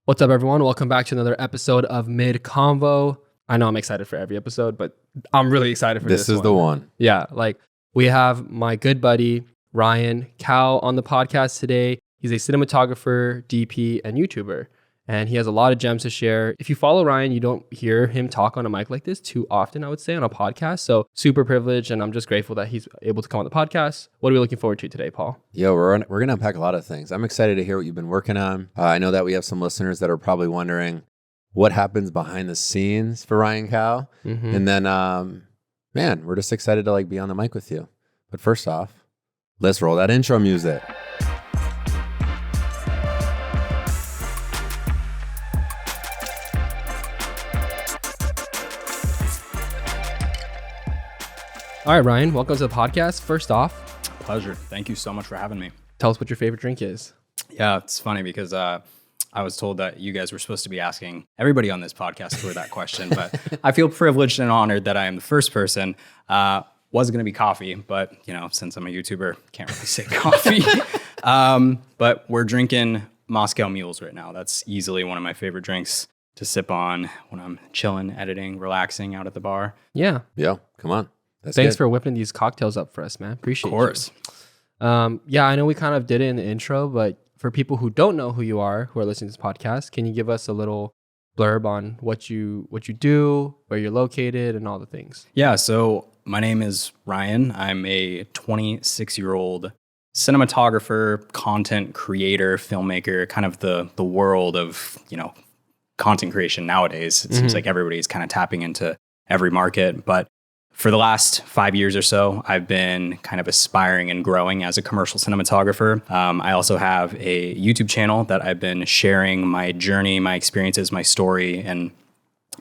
What's up, everyone? Welcome back to another episode of MIDCONVO. I know I'm excited for every episode, but I'm really excited for this one. This is the one. Yeah, like we have my good buddy, Ryan Cal, on the podcast today. He's a cinematographer, DP, and YouTuber, and he has a lot of gems to share. If you follow Ryan, you don't hear him talk on a mic like this too often, I would say, on a podcast. So super privileged, and I'm just grateful that he's able to come on the podcast. What are we looking forward to today, Paul? Yo, we're going to unpack a lot of things. I'm excited to hear what you've been working on. I know that we have some listeners that are probably wondering what happens behind the scenes for Ryan Cal. And then, man, we're just excited to be on the mic with you. But first off, let's roll that intro music. All right, Ryan, welcome to the podcast. First off, Pleasure. Thank you so much for having me. tell us what your favorite drink is. Yeah, it's funny because I was told that you guys were supposed to be asking everybody on this podcast for that question, but I feel privileged and honored that I am the first person. Was going to be coffee, but since I'm a YouTuber, can't really say coffee. But we're drinking Moscow Mules right now. That's easily one of my favorite drinks to sip on when I'm chilling, editing, relaxing out at the bar. Yeah. Yo, come on. That's Thanks good. for whipping these cocktails up for us, man. Appreciate Of course. you. Yeah, I know we kind of did it in the intro, but for people who don't know who you are, who are listening to this podcast, can you give us a little blurb on what you do, where you're located, and all the things? Yeah, so my name is Ryan. I'm a 26-year-old cinematographer, content creator, filmmaker, kind of the world of, content creation nowadays. It seems like everybody's kind of tapping into every market, but for the last 5 years or so, I've been kind of aspiring and growing as a commercial cinematographer. I also have a YouTube channel that I've been sharing my journey, my experiences, my story, and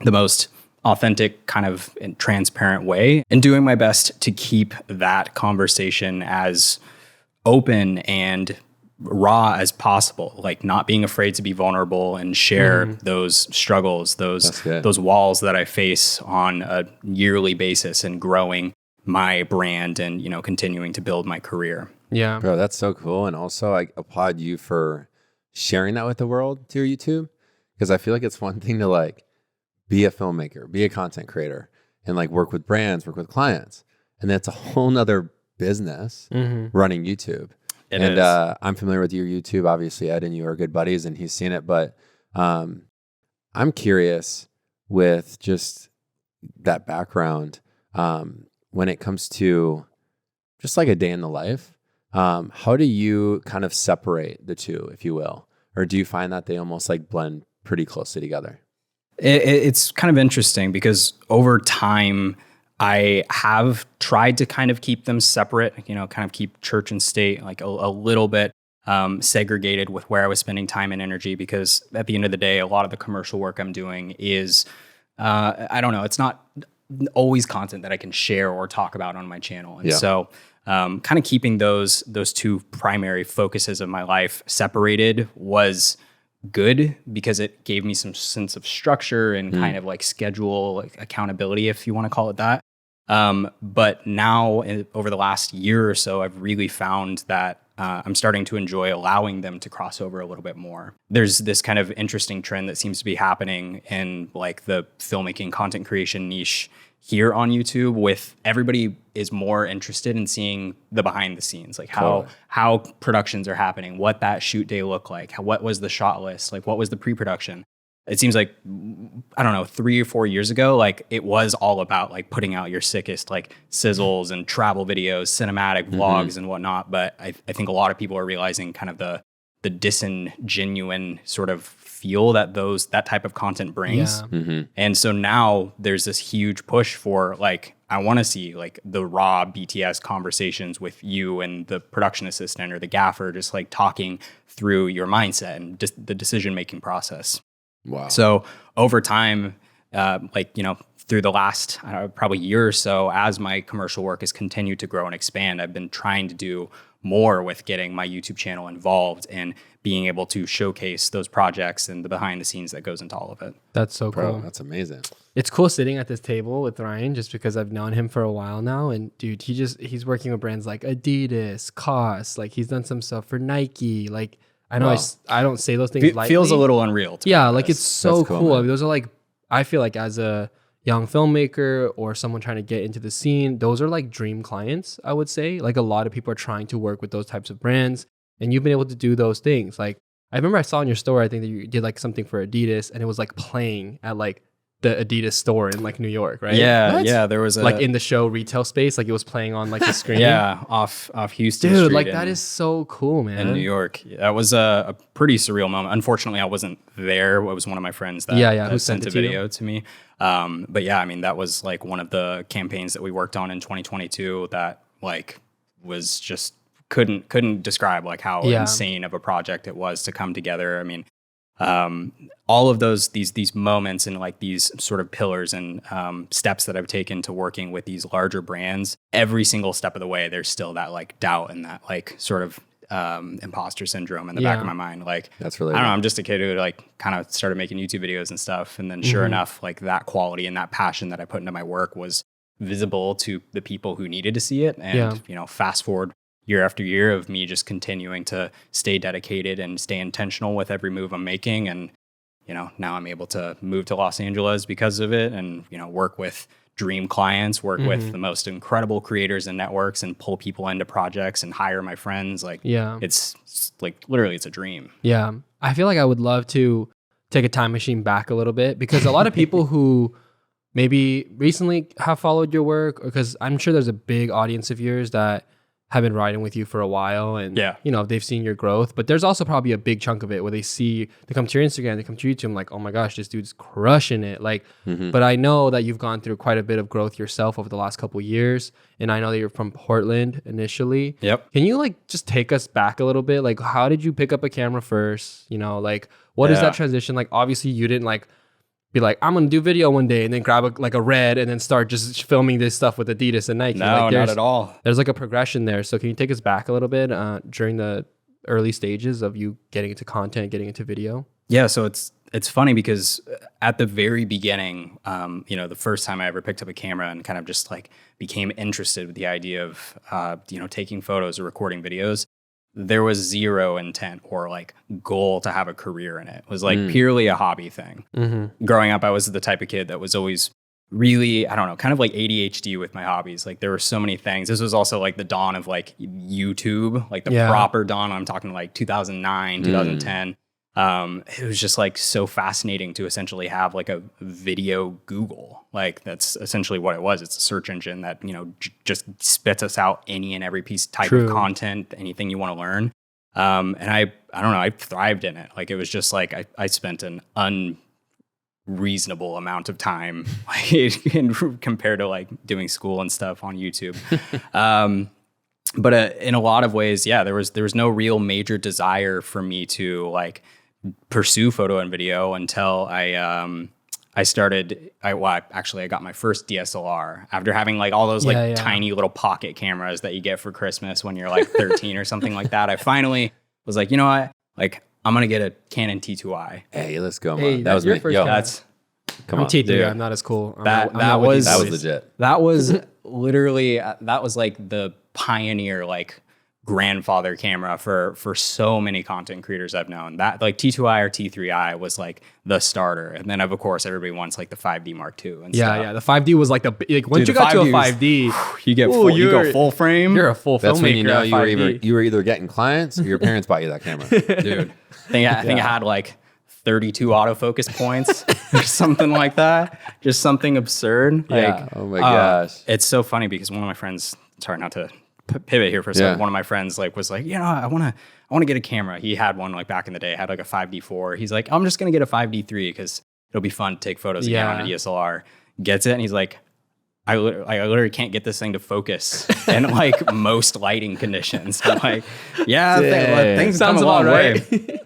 the most authentic kind of and transparent way, and doing my best to keep that conversation as open and raw as possible, like not being afraid to be vulnerable and share those struggles, those walls that I face on a yearly basis, and growing my brand and continuing to build my career. Yeah. Bro, that's so cool. And also, I applaud you for sharing that with the world to your YouTube, because I feel like it's one thing to be a filmmaker, be a content creator, and work with brands, work with clients. And that's a whole nother business running YouTube. It is. I'm familiar with your YouTube. Obviously, Ed and you are good buddies, and he's seen it. But I'm curious with just that background when it comes to just a day in the life. How do you kind of separate the two, if you will? Or do you find that they almost blend pretty closely together? It's kind of interesting because over time, I have tried to kind of keep them separate, kind of keep church and state a little bit segregated with where I was spending time and energy, because at the end of the day, a lot of the commercial work I'm doing is, I don't know, it's not always content that I can share or talk about on my channel. And so kind of keeping those two primary focuses of my life separated was good, because it gave me some sense of structure and kind of schedule, accountability, if you want to call it that. But now over the last year or so, I've really found that I'm starting to enjoy allowing them to cross over a little bit more. There's this kind of interesting trend that seems to be happening in the filmmaking content creation niche here on YouTube, with everybody is more interested in seeing the behind the scenes, how productions are happening, what that shoot day looked like, what was the shot list, what was the pre-production. It seems I don't know, 3 or 4 years ago, it was all about putting out your sickest sizzles and travel videos, cinematic vlogs and whatnot. But I think a lot of people are realizing kind of the disingenuine sort of feel that that type of content brings. Yeah. And so now there's this huge push for I want to see the raw BTS conversations with you and the production assistant or the gaffer, just talking through your mindset and the decision-making process. Wow. So over time, through the last probably year or so, as my commercial work has continued to grow and expand, I've been trying to do more with getting my YouTube channel involved and being able to showcase those projects and the behind the scenes that goes into all of it. That's so Bro, cool. that's amazing. It's cool sitting at this table with Ryan, just because I've known him for a while now. And dude, he's working with brands like Adidas, COS, he's done some stuff for Nike. I know Wow. I don't say those things lightly. Feels a little unreal to me, Yeah, I like guess. it's so That's cool, cool. man. I mean, those are like, I feel like as a young filmmaker or someone trying to get into the scene, those are like dream clients, I would say. Like a lot of people are trying to work with those types of brands, and you've been able to do those things. Like I remember I saw in your store, I think that you did like something for Adidas, and it was like playing at like the Adidas store in like New York, right? Yeah, What? yeah. There was a Like in the show retail space, like it was playing on like the screen. yeah off Houston Dude, Street like in, that is so cool, man. in New York. That was a pretty surreal moment. Unfortunately, I wasn't there. It was one of my friends that, Yeah, who that sent sent a it to you? video to me. But yeah, I mean, that was like one of the campaigns that we worked on in 2022 that like was just couldn't describe like how Yeah. insane of a project it was to come together. I mean, all of these moments and like these sort of pillars and steps that I've taken to working with these larger brands, every single step of the way, there's still that like doubt and that like sort of imposter syndrome in the back of Yeah. my mind. Like, That's really I don't know. good. I'm just a kid who like kind of started making YouTube videos and stuff. And then sure enough, like that quality and that passion that I put into my work was visible to the people who needed to see it. And, Yeah. you know, fast forward year after year of me just continuing to stay dedicated and stay intentional with every move I'm making. And, you know, now I'm able to move to Los Angeles because of it and, you know, work with dream clients, work with the most incredible creators and networks and pull people into projects and hire my friends. Like, Yeah. it's like literally it's a dream. Yeah. I feel like I would love to take a time machine back a little bit, because a lot of people who maybe recently have followed your work, because I'm sure there's a big audience of yours that have been riding with you for a while, and Yeah. you know, they've seen your growth, but there's also probably a big chunk of it where they come to your Instagram, they come to YouTube, like, oh my gosh, this dude's crushing it. Like, but I know that you've gone through quite a bit of growth yourself over the last couple of years. And I know that you're from Portland initially. Yep. Can you like just take us back a little bit? Like, how did you pick up a camera first? You know, like what is Yeah. that transition? Like, obviously you didn't like be like, I'm gonna do video one day and then grab a red and then start just filming this stuff with Adidas and Nike. No, Like, not there's- at all. There's like a progression there. So can you take us back a little bit during the early stages of you getting into content, getting into video? Yeah, so it's funny because at the very beginning, you know, the first time I ever picked up a camera and kind of just like became interested with the idea of, you know, taking photos or recording videos, there was zero intent or like goal to have a career in it. It was like purely a hobby thing. Growing up, I was the type of kid that was always really, I don't know, kind of like ADHD with my hobbies. Like there were so many things. This was also like the dawn of like YouTube, like the Yeah. proper dawn. I'm talking like 2009, 2010. It was just like so fascinating to essentially have like a video Google. Like that's essentially what it was. It's a search engine that, you know, just spits us out any and every type True. of content, anything you want to learn. And I don't know, I thrived in it. Like it was just like I spent an unreasonable amount of time like, compared to like doing school and stuff on YouTube. But in a lot of ways, yeah, there was no real major desire for me to like pursue photo and video until I got my first DSLR after having like all those like Yeah, yeah. tiny little pocket cameras that you get for Christmas when you're like 13 or something like that. I finally was like, you know what? Like I'm going to get a Canon T2i. Hey, let's go, Hey, man. that's That was your me. first Yo, camera. That's come I'm on. T3. dude. I'm not as cool. I'm That not with was- you That was boys. legit. That was literally that was like the pioneer like grandfather camera for so many content creators I've known. That like T2i or T3i was like the starter, and then of course everybody wants like the 5D Mark II and Yeah, stuff. yeah. The 5D was like like once Dude, you the got to a 5D 5D, You get Ooh, you go you're- full frame. you're a full That's filmmaker. when you know at you were 5D. either getting clients or your parents bought you that camera. Dude. I think I had like 32 autofocus points or something like that. Just something absurd. Yeah. Like, Oh my gosh. it's so funny because one of my friends, sorry not to pivot here for a second. Yeah. One of my friends like was like, you know, I want to get a camera. He had one like back in the day, had like a 5D4. He's like, I'm just going to get a 5D3 because it'll be fun to take photos again on a DSLR. Gets it. And he's like, I literally can't get this thing to focus in like most lighting conditions. I'm like, yeah, things come Sounds a long about way. right.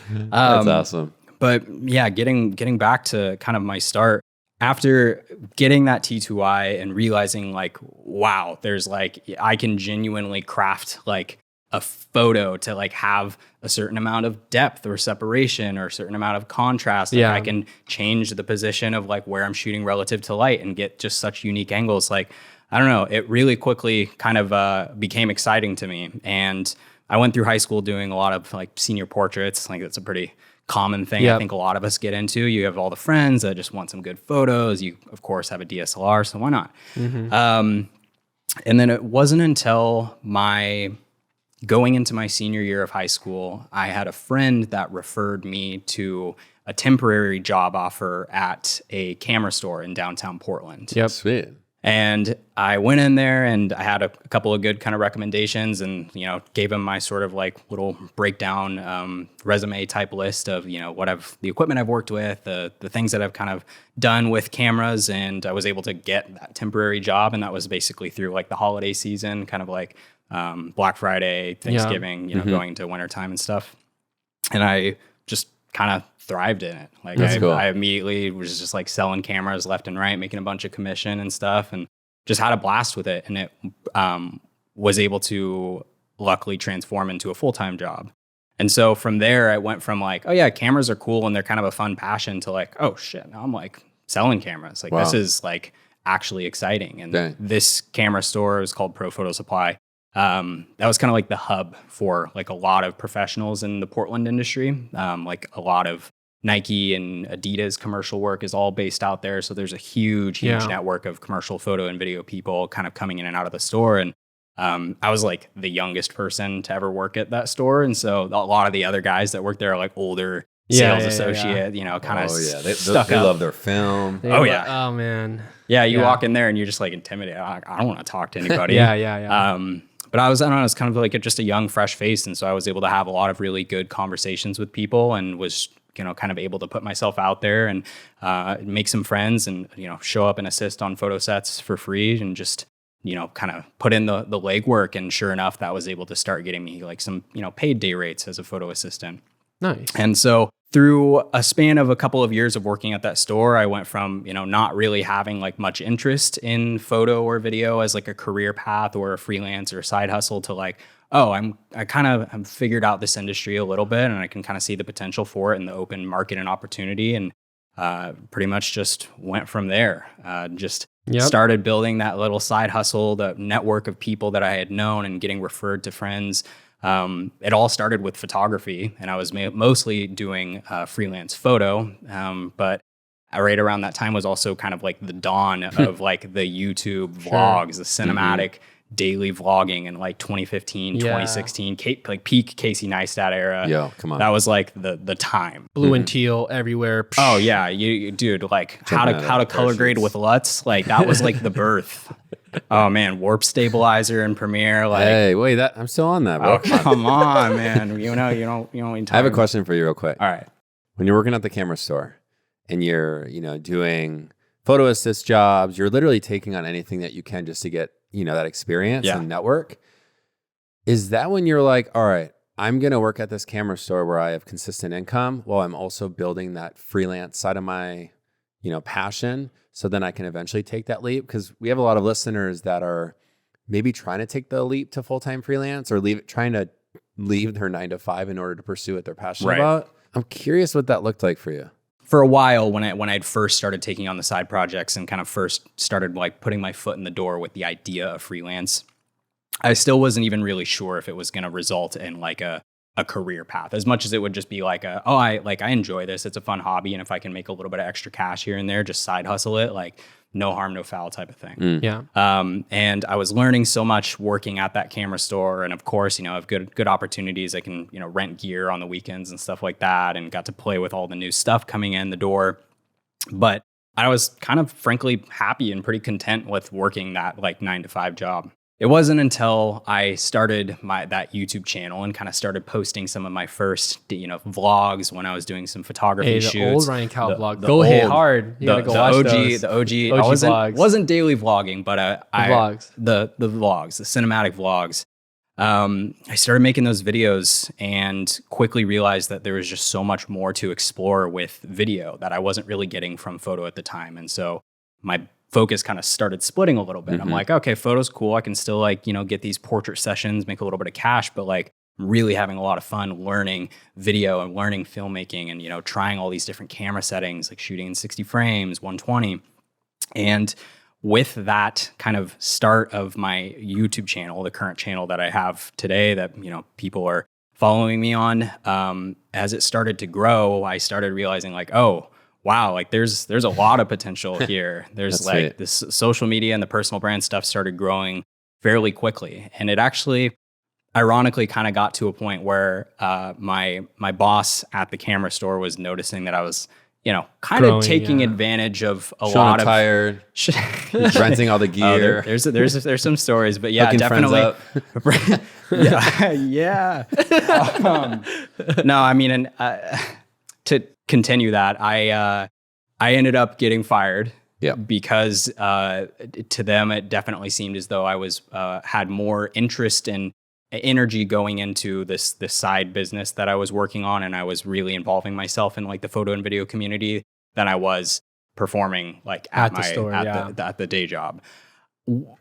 That's awesome. But yeah, getting back to kind of my start after getting that T2i and realizing like, wow, there's like, I can genuinely craft like a photo to like have a certain amount of depth or separation or a certain amount of contrast. Like Yeah. I can change the position of like where I'm shooting relative to light and get just such unique angles. Like, I don't know, it really quickly kind of became exciting to me. And I went through high school doing a lot of like senior portraits. Like that's a pretty common thing. I think a lot of us get into. You have all the friends that just want some good photos. You of course have a DSLR, so why not? And then it wasn't until going into my senior year of high school, I had a friend that referred me to a temporary job offer at a camera store in downtown Portland. Yep. Sweet. And I went in there and I had a couple of good kind of recommendations and, gave him my sort of like little breakdown resume type list of, the equipment I've worked with, the things that I've kind of done with cameras. And I was able to get that temporary job. And that was basically through like the holiday season, kind of like Black Friday, Thanksgiving, going into wintertime and stuff. And I just kind of thrived in it. Like I immediately was just like selling cameras left and right, making a bunch of commission and stuff, and just had a blast with it. And it was able to luckily transform into a full-time job. And so from there, I went from like, oh yeah, cameras are cool and they're kind of a fun passion to like, oh shit, now I'm like selling cameras. Like this is like actually exciting. And this camera store is called Pro Photo Supply. That was kind of like the hub for like a lot of professionals in the Portland industry. Like a lot of Nike and Adidas commercial work is all based out there. So there's a huge network of commercial photo and video people kind of coming in and out of the store. And I was like the youngest person to ever work at that store. And so a lot of the other guys that work there are like older sales associate, kind of stuck they up. love their film. Oh man. Yeah, you walk in there and you're just like intimidated. I don't want to talk to anybody. But I don't know, I was kind of like just a young, fresh face. And so I was able to have a lot of really good conversations with people and was, kind of able to put myself out there and make some friends and, show up and assist on photo sets for free and just, kind of put in the legwork. And sure enough, that was able to start getting me like some, paid day rates as a photo assistant. Nice. And so through a span of a couple of years of working at that store, I went from, not really having like much interest in photo or video as like a career path or a freelance or a side hustle to like, oh, I kind of figured out this industry a little bit and I can kind of see the potential for it in the open market and opportunity. And pretty much just went from there. Started building that little side hustle, the network of people that I had known and getting referred to friends. It all started with photography, and I was mostly doing freelance photo. But right around that time was also kind of like the dawn of like the YouTube vlogs, the cinematic daily vlogging in like 2015, 2016, like peak Casey Neistat era. Yo, come on. That was like the time. Blue and teal everywhere. Oh yeah, you dude, like how to color grade with LUTs, like that was like the birth. Oh man, warp stabilizer in Premiere. Like, hey, wait, I'm still on that, bro. Oh, come on, man. You don't I have a question for you real quick. All right. When you're working at the camera store and you're, doing photo assist jobs, you're literally taking on anything that you can just to get, that experience and network. Is that when you're like, all right, I'm going to work at this camera store where I have consistent income while I'm also building that freelance side of my, passion, so then I can eventually take that leap? Because we have a lot of listeners that are maybe trying to take the leap to full-time freelance or trying to leave their 9-to-5 in order to pursue what they're passionate about. I'm curious what that looked like for you. For a while, when I'd first started taking on the side projects and kind of first started like putting my foot in the door with the idea of freelance, I still wasn't even really sure if it was going to result in like a career path, as much as it would just be like I enjoy this. It's a fun hobby. And if I can make a little bit of extra cash here and there, just side hustle it, like no harm, no foul type of thing. And I was learning so much working at that camera store. And of course, I have good opportunities. I can, rent gear on the weekends and stuff like that. And got to play with all the new stuff coming in the door. But I was kind of frankly happy and pretty content with working that like 9-to-5 job. It wasn't until I started that YouTube channel and kind of started posting some of my first, vlogs when I was doing some photography shoots. The old Ryan Cal vlog. Go hit hard. You gotta go watch those. The OG vlogs. Wasn't daily vlogging, but vlogs. The vlogs, the cinematic vlogs. I started making those videos and quickly realized that there was just so much more to explore with video that I wasn't really getting from photo at the time. And so my focus kind of started splitting a little bit. I'm like, okay, photo's cool. I can still like, get these portrait sessions, make a little bit of cash, but like I'm really having a lot of fun learning video and learning filmmaking and, trying all these different camera settings, like shooting in 60 frames, 120. And with that kind of start of my YouTube channel, the current channel that I have today that, people are following me on, as it started to grow, I started realizing like, oh, wow, like there's a lot of potential here. There's like sweet. this social media and the personal brand stuff started growing fairly quickly. And it actually, ironically, kind of got to a point where my boss at the camera store was noticing that I was, kind Growing, of taking yeah. advantage of a Sean lot of tired, renting all the gear. there's some stories, but yeah, hooking definitely. friends yeah. No, I mean, and to continue that, I ended up getting fired. Yeah. Because to them, it definitely seemed as though I was had more interest and energy going into this side business that I was working on, and I was really involving myself in like the photo and video community than I was performing like at the store, at the day job.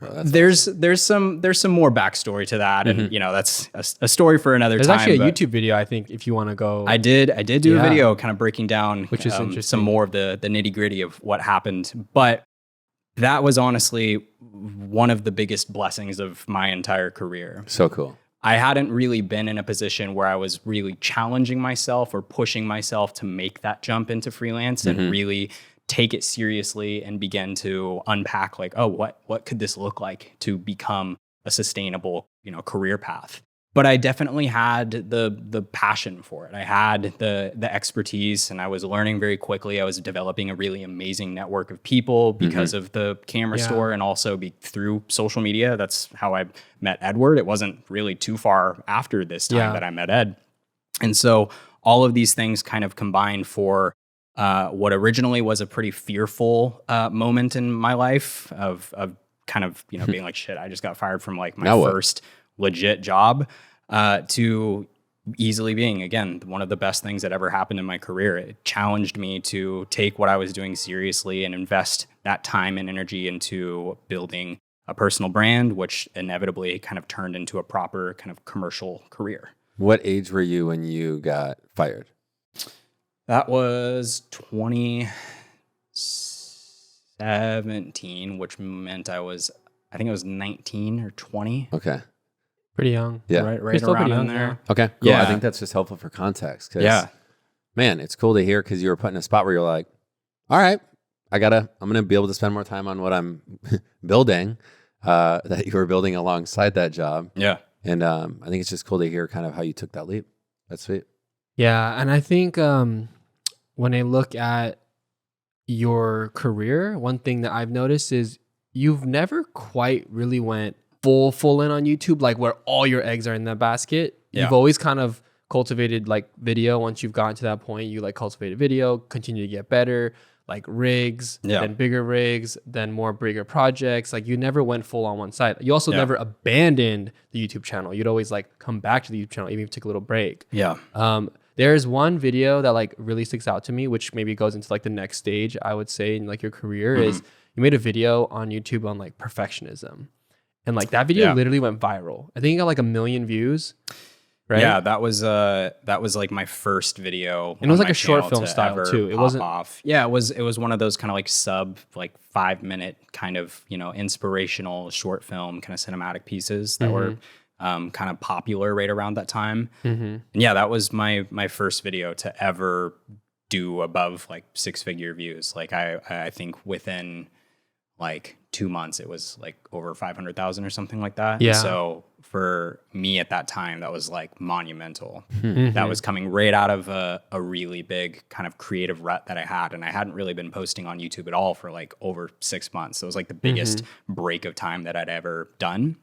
that's There's some more backstory to that, and that's a story for another There's time. actually a but YouTube video, I think, if you want to go. I did do a Yeah. video kind of breaking down, Which is interesting. some more of the nitty gritty of what happened, but that was honestly one of the biggest blessings of my entire career. So cool. I hadn't really been in a position where I was really challenging myself or pushing myself to make that jump into freelance and really take it seriously and begin to unpack like, oh, what could this look like to become a sustainable, career path. But I definitely had the passion for it. I had the expertise, and I was learning very quickly. I was developing a really amazing network of people because of the camera store, and also through social media. That's how I met Edward. It wasn't really too far after this time that I met Ed. And so all of these things kind of combined for what originally was a pretty fearful moment in my life of kind of, being like, shit, I just got fired from like my first legit job, to easily being, again, one of the best things that ever happened in my career. It challenged me to take what I was doing seriously and invest that time and energy into building a personal brand, which inevitably kind of turned into a proper kind of commercial career. What age were you when you got fired? That was 2017, which meant I think it was 19 or 20. Okay. Pretty young. Yeah. Right You're still around pretty in young, there. Okay. Cool. Yeah. I think that's just helpful for context. 'Cause, Yeah. man, it's cool to hear because you were put in a spot where you're like, all right, I'm going to be able to spend more time on what I'm building, that you were building alongside that job. Yeah. And I think it's just cool to hear kind of how you took that leap. That's sweet. Yeah, and I think when I look at your career, one thing that I've noticed is you've never quite really went full in on YouTube, like where all your eggs are in that basket. Yeah. You've always kind of cultivated like video. Once you've gotten to that point, you like cultivated video, continue to get better, like rigs, then bigger rigs, then more bigger projects. Like you never went full on one side. You also never abandoned the YouTube channel. You'd always like come back to the YouTube channel, even if you took a little break. Yeah. There's one video that like really sticks out to me, which maybe goes into like the next stage, I would say, in like your career, is you made a video on YouTube on like perfectionism. And like that video literally went viral. I think it got like 1 million views. Right? Yeah, that was like my first video. And it was like a short film style too. It wasn't off. Yeah, it was one of those kind of like 5-minute kind of, inspirational short film kind of cinematic pieces that were kind of popular right around that time. And yeah, that was my first video to ever do above like 6-figure views. Like I think within like 2 months, it was like over 500,000 or something like that. Yeah. So for me at that time, that was like monumental. That was coming right out of a really big kind of creative rut that I had. And I hadn't really been posting on YouTube at all for like over 6 months. So it was like the biggest break of time that I'd ever done.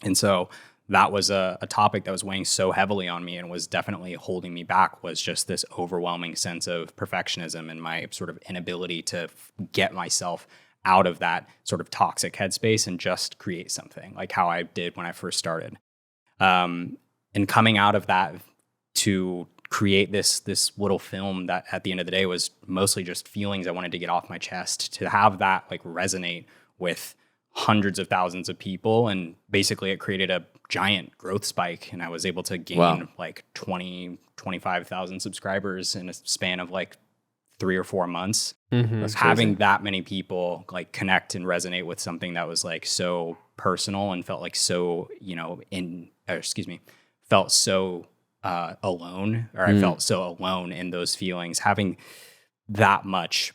And so that was a topic that was weighing so heavily on me and was definitely holding me back, was just this overwhelming sense of perfectionism and my sort of inability to get myself out of that sort of toxic headspace and just create something like how I did when I first started. And coming out of that to create this little film that at the end of the day was mostly just feelings I wanted to get off my chest, to have that like resonate with hundreds of thousands of people. And basically it created a giant growth spike. And I was able to gain like 25,000 subscribers in a span of like 3 or 4 months. Mm-hmm. Having that many people like connect and resonate with something that was like so personal and felt like so, felt so alone, or I felt so alone in those feelings. Having that much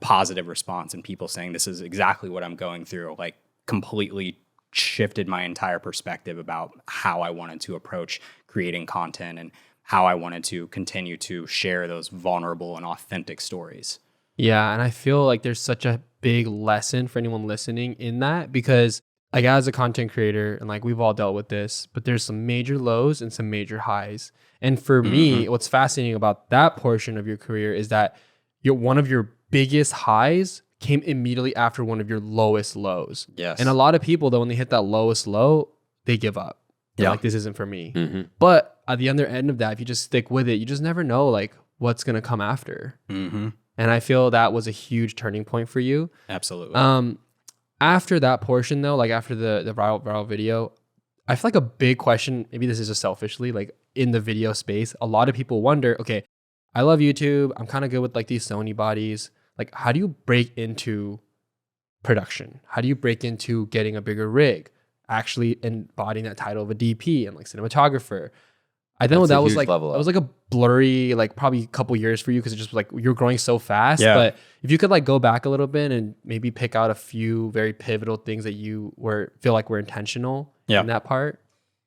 positive response and people saying this is exactly what I'm going through, like completely shifted my entire perspective about how I wanted to approach creating content and how I wanted to continue to share those vulnerable and authentic stories. Yeah, and I feel like there's such a big lesson for anyone listening in that, because like as a content creator, and like we've all dealt with this, but there's some major lows and some major highs. And for me, what's fascinating about that portion of your career is that one of your biggest highs came immediately after one of your lowest lows. Yes. And a lot of people, though, when they hit that lowest low, they give up. They're Yeah. like, this isn't for me. But at the other end of that, if you just stick with it, you just never know like what's going to come after. And I feel that was a huge turning point for you. Absolutely. After that portion though, like after the viral video, I feel like a big question, maybe this is just selfishly, like in the video space, a lot of people wonder, okay, I love YouTube. I'm kind of good with like these Sony bodies. Like, how do you break into production? How do you break into getting a bigger rig? Actually embodying that title of a DP and like cinematographer. I know that was like a blurry, like probably a couple years for you because it just was like you're growing so fast. Yeah. But if you could like go back a little bit and maybe pick out a few very pivotal things that you feel like were intentional in that part.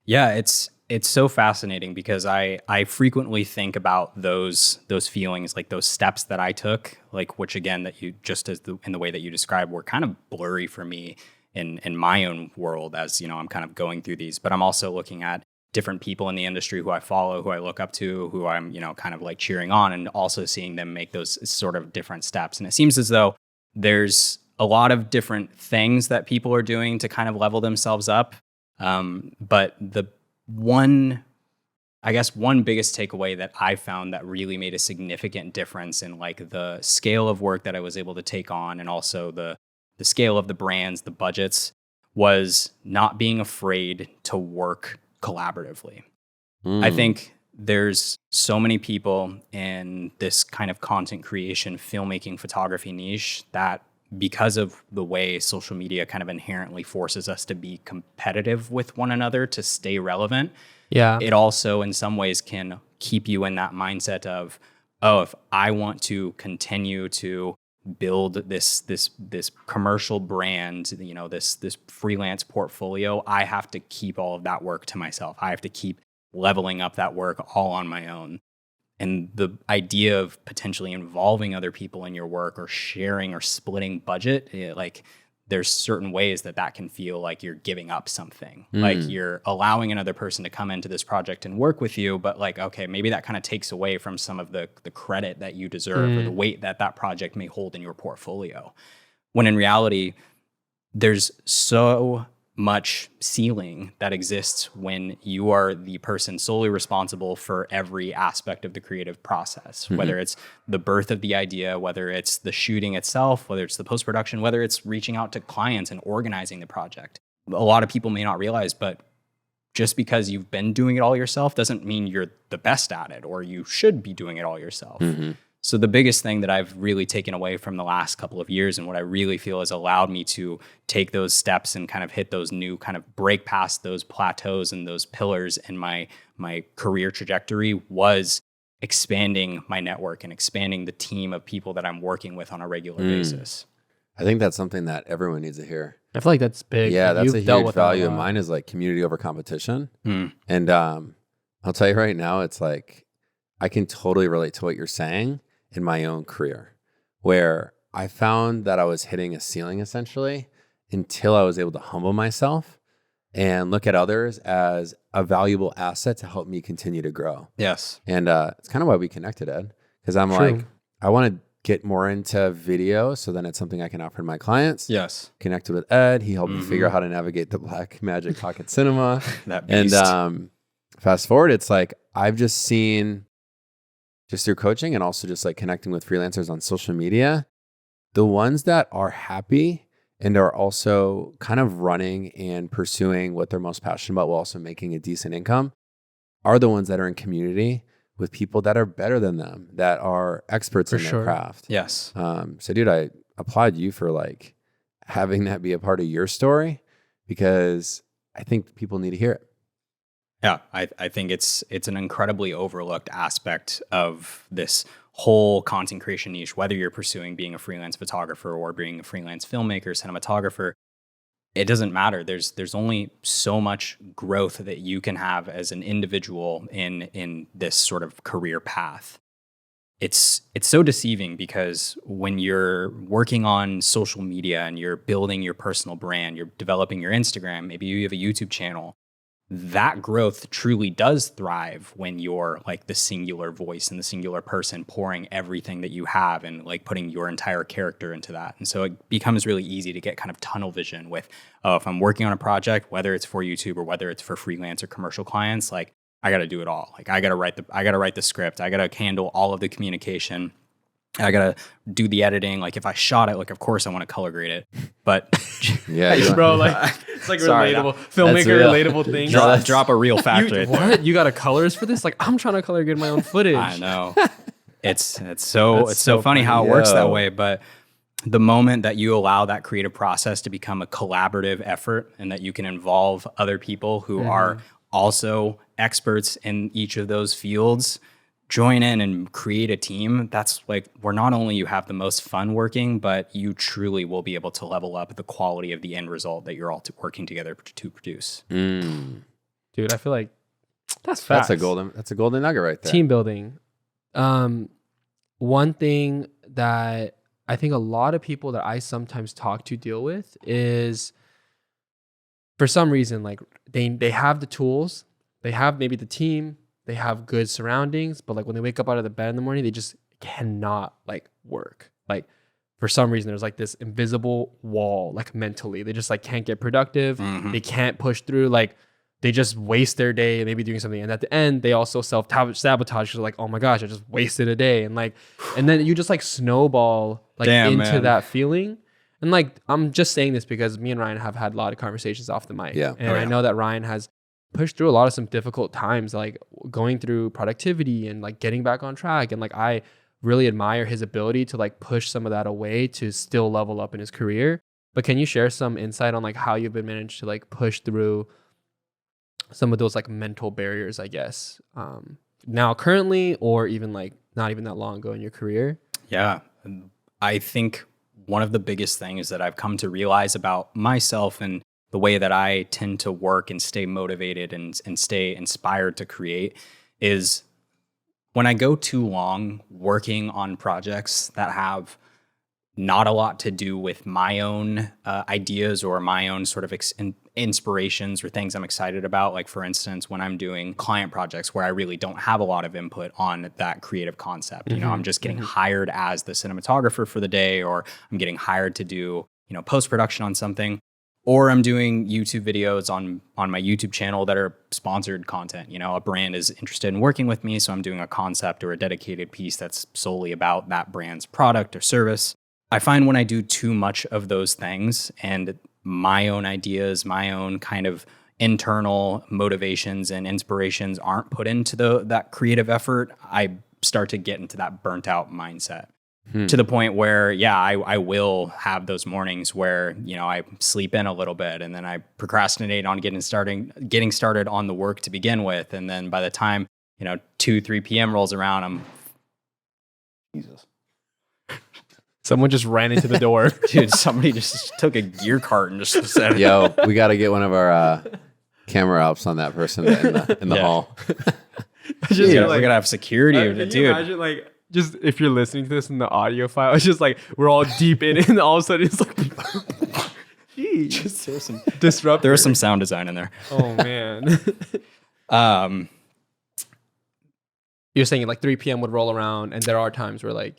Yeah, it's so fascinating because I frequently think about those feelings, like those steps that I took, like which again that you just in the way that you described were kind of blurry for me in my own world as I'm kind of going through these, but I'm also looking at different people in the industry who I follow, who I look up to, who I'm, kind of like cheering on, and also seeing them make those sort of different steps. And it seems as though there's a lot of different things that people are doing to kind of level themselves up. But the one biggest takeaway that I found that really made a significant difference in like the scale of work that I was able to take on, and also the scale of the brands, the budgets, was not being afraid to work collaboratively. I think there's so many people in this kind of content creation, filmmaking, photography niche that because of the way social media kind of inherently forces us to be competitive with one another to stay relevant, it also in some ways can keep you in that mindset of, oh, if I want to continue to build this commercial brand, this freelance portfolio, I have to keep all of that work to myself. I have to keep leveling up that work all on my own. And the idea of potentially involving other people in your work or sharing or splitting budget, like there's certain ways that can feel like you're giving up something, like you're allowing another person to come into this project and work with you, but like, okay, maybe that kind of takes away from some of the credit that you deserve or the weight that project may hold in your portfolio. When in reality, there's so much ceiling that exists when you are the person solely responsible for every aspect of the creative process, whether it's the birth of the idea, whether it's the shooting itself, whether it's the post-production, whether it's reaching out to clients and organizing the project. A lot of people may not realize, but just because you've been doing it all yourself doesn't mean you're the best at it, or you should be doing it all yourself. So the biggest thing that I've really taken away from the last couple of years, and what I really feel has allowed me to take those steps and kind of hit those new, kind of break past those plateaus and those pillars in my career trajectory, was expanding my network and expanding the team of people that I'm working with on a regular basis. I think that's something that everyone needs to hear. I feel like that's big. Yeah, like, that's a huge value of mine, is like community over competition. And I'll tell you right now, it's like I can totally relate to what you're saying in my own career, where I found that I was hitting a ceiling essentially until I was able to humble myself and look at others as a valuable asset to help me continue to grow. Yes. And it's kind of why we connected, Ed, because I'm like, I want to get more into video, so then it's something I can offer to my clients. Yes. Connected with Ed. He helped me figure out how to navigate the Black Magic Pocket Cinema. That beast. And fast forward, it's like I've just seen, just through coaching and also just like connecting with freelancers on social media, the ones that are happy and are also kind of running and pursuing what they're most passionate about while also making a decent income are the ones that are in community with people that are better than them, that are experts in their craft. Yes. So dude, I applaud you for like having that be a part of your story, because I think people need to hear it. Yeah, I think it's an incredibly overlooked aspect of this whole content creation niche, whether you're pursuing being a freelance photographer or being a freelance filmmaker, cinematographer. It doesn't matter. There's only so much growth that you can have as an individual in this sort of career path. It's so deceiving, because when you're working on social media and you're building your personal brand, you're developing your Instagram, maybe you have a YouTube channel, that growth truly does thrive when you're like the singular voice and the singular person pouring everything that you have and like putting your entire character into that. And so it becomes really easy to get kind of tunnel vision with, oh, if I'm working on a project, whether it's for YouTube or whether it's for freelance or commercial clients, like I got to do it all. Like I got to write the script. I got to handle all of the communication. I got to do the editing. Like if I shot it, like of course I want to color grade it, but Yeah, bro, like it's like Sorry, relatable filmmaker relatable thing. drop a real fact right there. What? You got a colorist for this? Like I'm trying to color grade my own footage. I know. It's so funny how it works that way, but the moment that you allow that creative process to become a collaborative effort and that you can involve other people who are also experts in each of those fields, join in and create a team, that's like where not only you have the most fun working, but you truly will be able to level up the quality of the end result that you're all working together to produce. Dude, I feel like that's fast. That's a golden nugget right there. Team building. One thing that I think a lot of people that I sometimes talk to deal with is, for some reason, like they have the tools, they have maybe the team, they have good surroundings, but like when they wake up out of the bed in the morning, they just cannot like work. Like for some reason, there's like this invisible wall, like mentally, they just like can't get productive. They can't push through. Like they just waste their day maybe doing something. And at the end, they also self-sabotage. Because like, oh my gosh, I just wasted a day. And then you just like snowball like into that feeling. And like, I'm just saying this because me and Ryan have had a lot of conversations off the mic. Yeah. And I know that Ryan has pushed through a lot of some difficult times, like going through productivity and like getting back on track. And like, I really admire his ability to like push some of that away to still level up in his career. But can you share some insight on like how you've been managed to like push through some of those like mental barriers, I guess, now currently, or even like not even that long ago in your career? Yeah. I think one of the biggest things that I've come to realize about myself and the way that I tend to work and stay motivated and stay inspired to create is when I go too long working on projects that have not a lot to do with my own ideas or my own sort of inspirations or things I'm excited about. Like for instance, when I'm doing client projects where I really don't have a lot of input on that creative concept, you know, I'm just getting hired as the cinematographer for the day, or I'm getting hired to do, you know, post-production on something, or I'm doing YouTube videos on my YouTube channel that are sponsored content. You know, a brand is interested in working with me, so I'm doing a concept or a dedicated piece that's solely about that brand's product or service. I find when I do too much of those things and my own ideas, my own kind of internal motivations and inspirations aren't put into that creative effort, I start to get into that burnt out mindset. To the point where, yeah, I will have those mornings where, you know, I sleep in a little bit and then I procrastinate on getting started on the work to begin with. And then by the time, you know, 2-3 p.m. rolls around, I'm Jesus. Someone just ran into the door. Dude, somebody just took a gear cart and just said, yo, we got to get one of our camera ops on that person in the hall. We're going to have security. Can you imagine, like, just if you're listening to this in the audio file, it's just like we're all deep in it, and all of a sudden it's like, geez, there's some disrupt. There was some sound design in there. Oh man. You're saying like 3 p.m. would roll around, and there are times where like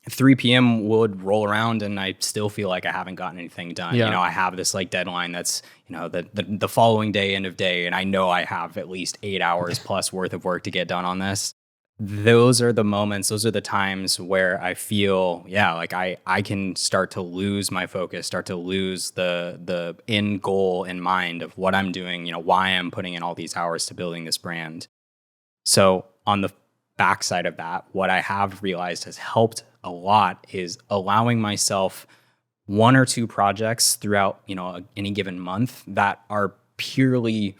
3 p.m. would roll around, and I still feel like I haven't gotten anything done. Yeah. You know, I have this like deadline that's, you know, the following day, end of day, and I know I have at least 8 hours plus worth of work to get done on this. Those are the moments, those are the times where I feel, like I can start to lose my focus, start to lose the end goal in mind of what I'm doing, you know, why I'm putting in all these hours to building this brand. So on the backside of that, what I have realized has helped a lot is allowing myself 1 or 2 projects throughout, any given month that are purely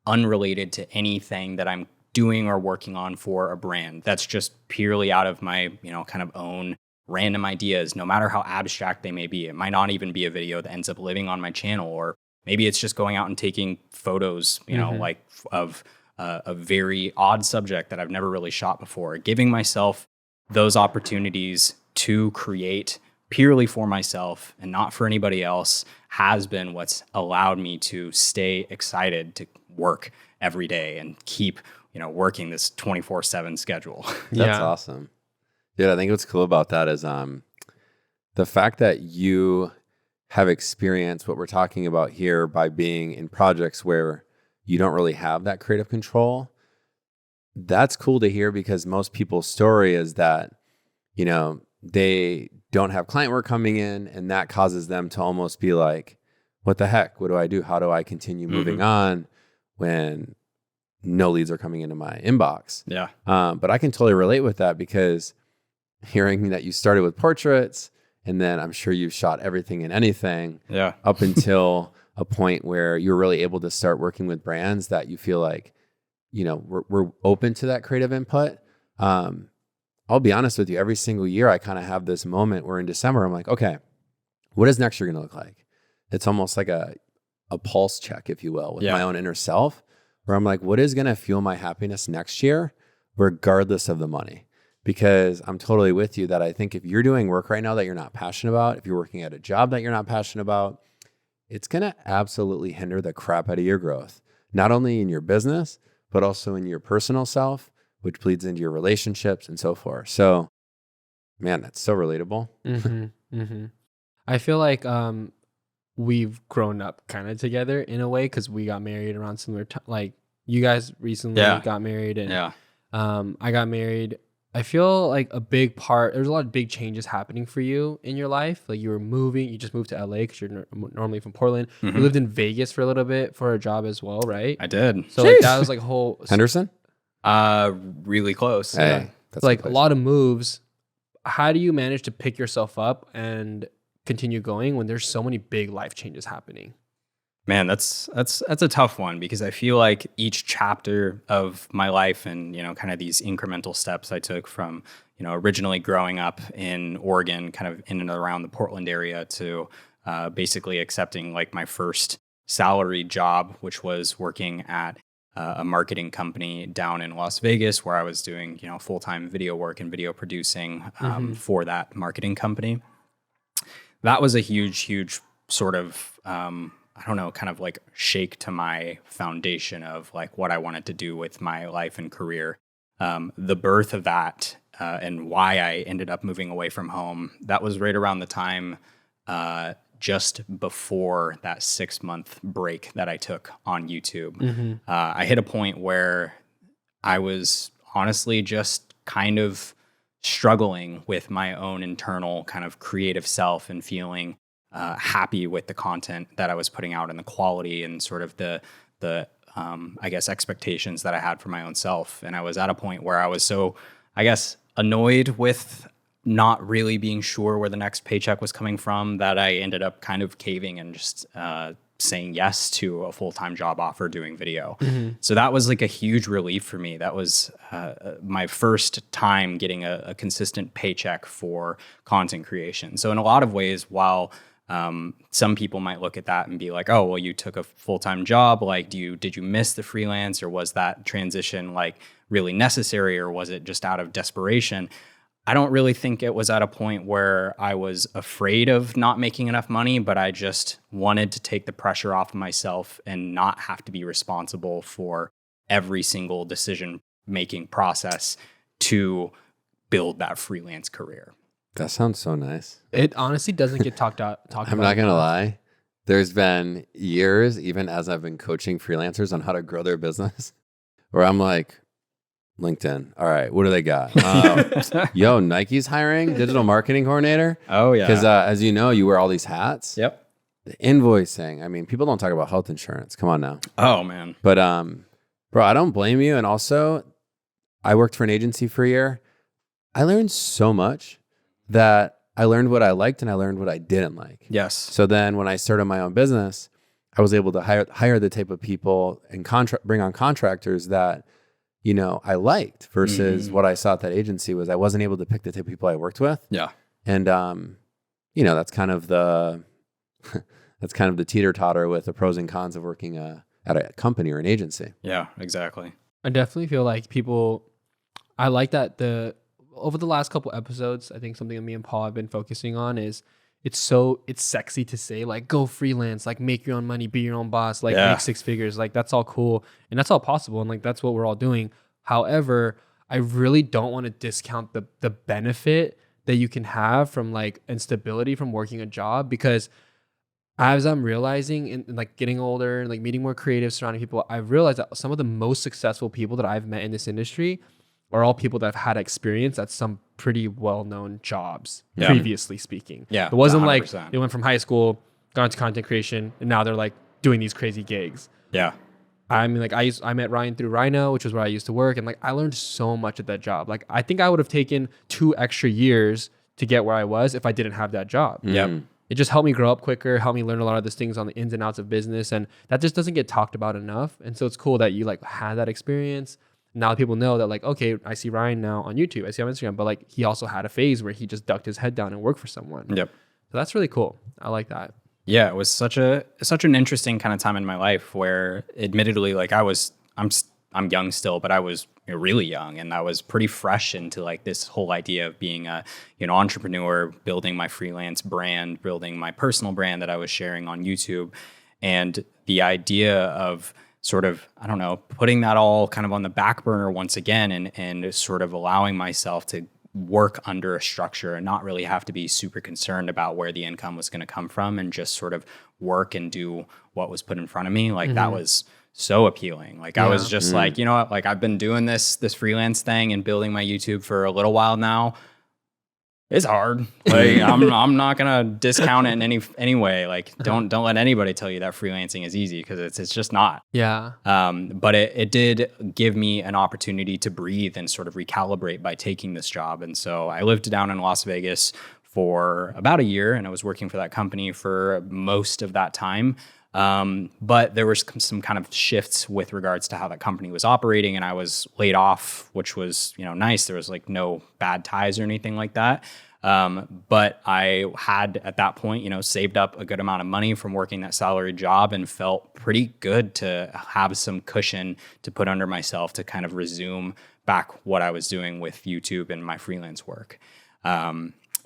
unrelated to anything that I'm doing or working on for a brand. That's just purely out of my, kind of own random ideas, no matter how abstract they may be. It might not even be a video that ends up living on my channel, or maybe it's just going out and taking photos, like of a very odd subject that I've never really shot before. Giving myself those opportunities to create purely for myself and not for anybody else has been what's allowed me to stay excited to work every day and keep, working this 24/7 schedule. That's awesome. Dude, I think what's cool about that is the fact that you have experienced what we're talking about here by being in projects where you don't really have that creative control. That's cool to hear, because most people's story is that, they don't have client work coming in, and that causes them to almost be like, what the heck? What do I do? How do I continue moving on when no leads are coming into my inbox? Yeah. But I can totally relate with that, because hearing that you started with portraits, and then I'm sure you've shot everything and anything up until a point where you're really able to start working with brands that you feel like, we're open to that creative input. I'll be honest with you, every single year I kind of have this moment where in December, I'm like, okay, what is next year going to look like? It's almost like a pulse check, if you will, with my own inner self, where I'm like, what is going to fuel my happiness next year, regardless of the money? Because I'm totally with you that I think if you're doing work right now that you're not passionate about, if you're working at a job that you're not passionate about, it's going to absolutely hinder the crap out of your growth, not only in your business, but also in your personal self, which bleeds into your relationships and so forth. So, man, that's so relatable. I feel like we've grown up kind of together in a way, because we got married around similar time. Like, you guys recently got married, and I got married. I feel like a big part, there's a lot of big changes happening for you in your life. Like, you just moved to LA because you're normally from Portland. You lived in Vegas for a little bit for a job as well, right? I did. So like, that was like a whole Henderson? Really close. Hey, that's like a lot of moves. How do you manage to pick yourself up and continue going when there's so many big life changes happening? Man, that's a tough one, because I feel like each chapter of my life and, kind of these incremental steps I took from, originally growing up in Oregon, kind of in and around the Portland area, to basically accepting like my first salaried job, which was working at a marketing company down in Las Vegas, where I was doing, full-time video work and video producing for that marketing company. That was a huge sort of, kind of like shake to my foundation of like what I wanted to do with my life and career. The birth of that and why I ended up moving away from home, that was right around the time just before that 6-month break that I took on YouTube. I hit a point where I was honestly just kind of struggling with my own internal kind of creative self and feeling happy with the content that I was putting out and the quality and sort of the I guess expectations that I had for my own self. And I was at a point where I was so, I guess, annoyed with not really being sure where the next paycheck was coming from that I ended up kind of caving and just saying yes to a full-time job offer doing video. So that was like a huge relief for me. That was my first time getting a consistent paycheck for content creation. So in a lot of ways, while some people might look at that and be like, oh, well, you took a full-time job. Like, did you miss the freelance, or was that transition like really necessary, or was it just out of desperation? I don't really think it was at a point where I was afraid of not making enough money, but I just wanted to take the pressure off of myself and not have to be responsible for every single decision-making process to build that freelance career. That sounds so nice. It honestly doesn't get talked about. I'm not going to lie. There's been years, even as I've been coaching freelancers on how to grow their business, where I'm like, LinkedIn. All right, what do they got? Yo, Nike's hiring digital marketing coordinator. Oh, yeah. Because as you know, you wear all these hats. Yep. The invoicing. I mean, people don't talk about health insurance. Come on now. Oh, man. But, bro, I don't blame you. And also, I worked for an agency for a year. I learned so much that I learned what I liked and I learned what I didn't like. Yes. So then when I started my own business, I was able to hire the type of people and bring on contractors that, you know, I liked versus what I saw at that agency was I wasn't able to pick the type of people I worked with. Yeah. And, you know, that's kind of the, that's kind of the teeter-totter with the pros and cons of working at a company or an agency. Yeah, exactly. I definitely feel like I like that over the last couple episodes, I think something that me and Paul have been focusing on is it's sexy to say like, go freelance, like make your own money, be your own boss, like make 6 figures. Like that's all cool. And that's all possible. And like, that's what we're all doing. However, I really don't want to discount the benefit that you can have from like instability from working a job, because as I'm realizing and like getting older and like meeting more creative surrounding people, I've realized that some of the most successful people that I've met in this industry are all people that have had experience at some pretty well-known jobs, previously speaking. Yeah. It wasn't 100%. like they went from high school, got into content creation, and now they're like doing these crazy gigs. Yeah. I mean, like I met Ryan through Rhino, which was where I used to work. And like, I learned so much at that job. Like, I think I would have taken 2 extra years to get where I was if I didn't have that job. Yep. It just helped me grow up quicker, helped me learn a lot of these things on the ins and outs of business. And that just doesn't get talked about enough. And so it's cool that you like had that experience. Now people know that like, okay, I see Ryan now on YouTube, I see him on Instagram, but like he also had a phase where he just ducked his head down and worked for someone. Yep. So that's really cool. I like that. Yeah, it was such an interesting kind of time in my life where, admittedly, like I'm young still, but I was really young, and I was pretty fresh into like this whole idea of being a entrepreneur, building my freelance brand, building my personal brand that I was sharing on YouTube, and the idea of sort of, I don't know, putting that all kind of on the back burner once again, and sort of allowing myself to work under a structure and not really have to be super concerned about where the income was going to come from, and just sort of work and do what was put in front of me. Like that was so appealing. Like I was just like, you know what, like I've been doing this freelance thing and building my YouTube for a little while now. It's hard. Like I'm not gonna discount it in any way. Like don't let anybody tell you that freelancing is easy, because it's just not. Yeah. But it did give me an opportunity to breathe and sort of recalibrate by taking this job. And so I lived down in Las Vegas for about a year, and I was working for that company for most of that time. But there was some kind of shifts with regards to how that company was operating, and I was laid off, which was, nice. There was like no bad ties or anything like that. But I had at that point, saved up a good amount of money from working that salaried job, and felt pretty good to have some cushion to put under myself to kind of resume back what I was doing with YouTube and my freelance work.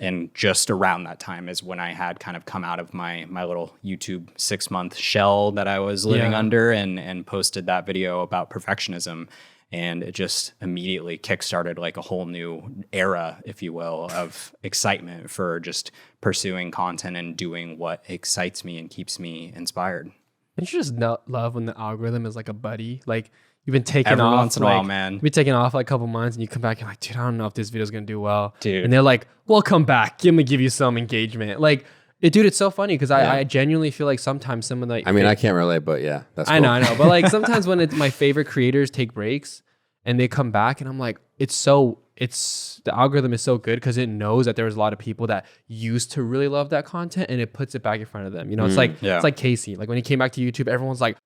And just around that time is when I had kind of come out of my little YouTube 6-month shell that I was living under, and posted that video about perfectionism. And it just immediately kickstarted like a whole new era, if you will, of excitement for just pursuing content and doing what excites me and keeps me inspired. Don't you just love when the algorithm is like a buddy? Like, you've been taking Every off once in a while, man. You've been taking off like a couple months, and you come back and you're like, dude, I don't know if this video's gonna do well. Dude. And they're like, well, come back. I'm gonna give you some engagement. Like, dude, it's so funny because I genuinely feel like sometimes some of the... I mean, I can't relate, but yeah, that's cool. I know. But like sometimes when my favorite creators take breaks and they come back, and I'm like, the algorithm is so good because it knows that there was a lot of people that used to really love that content, and it puts it back in front of them. It's like Casey. Like when he came back to YouTube, everyone's like,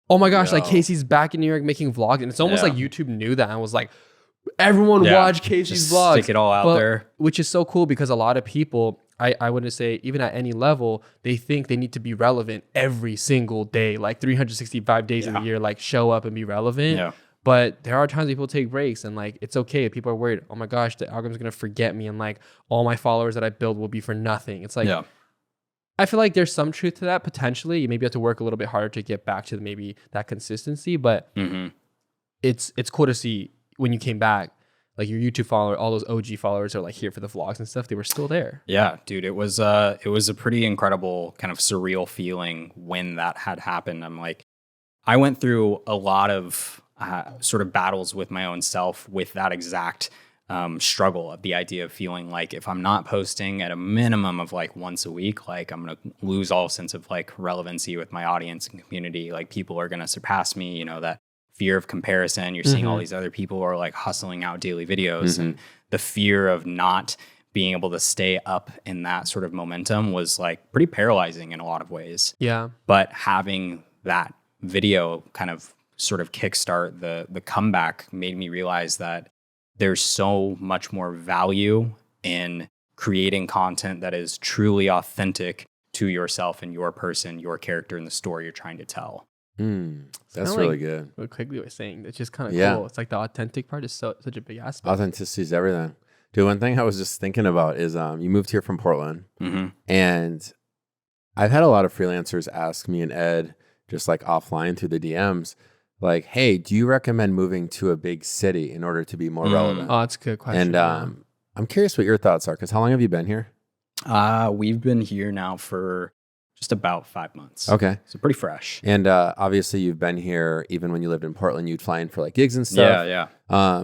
oh my gosh, like Casey's back in New York making vlogs. And it's almost like YouTube knew that and was like, everyone watch Casey's just vlogs. Stick it all out there. Which is so cool because a lot of people, I wouldn't say even at any level, they think they need to be relevant every single day, like 365 days in a year, like show up and be relevant. Yeah. But there are times people take breaks, and like, it's okay. People are worried, oh my gosh, the algorithm's going to forget me, and like all my followers that I build will be for nothing. It's like, I feel like there's some truth to that potentially. You maybe have to work a little bit harder to get back to maybe that consistency, but it's cool to see when you came back, like your YouTube follower, all those OG followers are like here for the vlogs and stuff. They were still there. Yeah, dude, it was a pretty incredible kind of surreal feeling when that had happened. I'm like, I went through a lot of sort of battles with my own self with that exact struggle of the idea of feeling like if I'm not posting at a minimum of like once a week, like I'm going to lose all sense of like relevancy with my audience and community. Like people are going to surpass me, that fear of comparison. You're seeing all these other people who are like hustling out daily videos, and the fear of not being able to stay up in that sort of momentum was like pretty paralyzing in a lot of ways. Yeah. But having that video kind of sort of kickstart the comeback made me realize that there's so much more value in creating content that is truly authentic to yourself and your person, your character, and the story you're trying to tell. That's really good. What Quigley was saying, it's just kind of Yeah. cool. It's like the authentic part is such a big aspect. Authenticity is everything. Dude, one thing I was just thinking about is you moved here from Portland, and I've had a lot of freelancers ask me and Ed, just like offline through the DMs, like, hey, do you recommend moving to a big city in order to be more relevant? Oh, that's a good question. And I'm curious what your thoughts are, because how long have you been here? We've been here now for just about 5 months. Okay. So pretty fresh. And obviously you've been here, even when you lived in Portland, you'd fly in for like gigs and stuff. Yeah.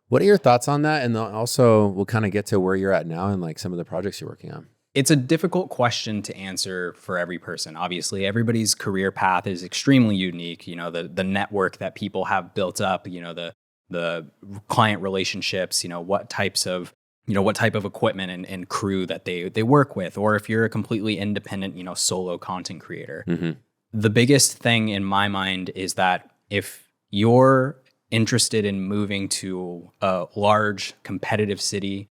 What are your thoughts on that? And then also we'll kind of get to where you're at now and like some of the projects you're working on. It's a difficult question to answer for every person. Obviously, everybody's career path is extremely unique. You know, the network that people have built up, you know, the client relationships, you know, what type of equipment and crew that they work with, or if you're a completely independent, you know, solo content creator. The biggest thing in my mind is that if you're interested in moving to a large competitive city,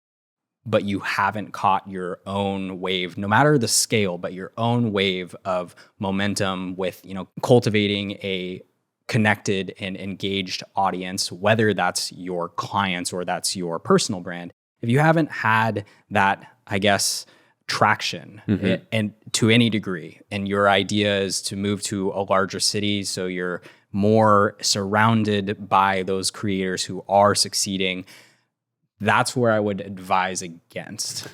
but you haven't caught your own wave, no matter the scale, but your own wave of momentum with, you know, cultivating a connected and engaged audience, whether that's your clients or that's your personal brand, if you haven't had that, I guess, traction and to any degree, and your idea is to move to a larger city so you're more surrounded by those creators who are succeeding, that's where I would advise against.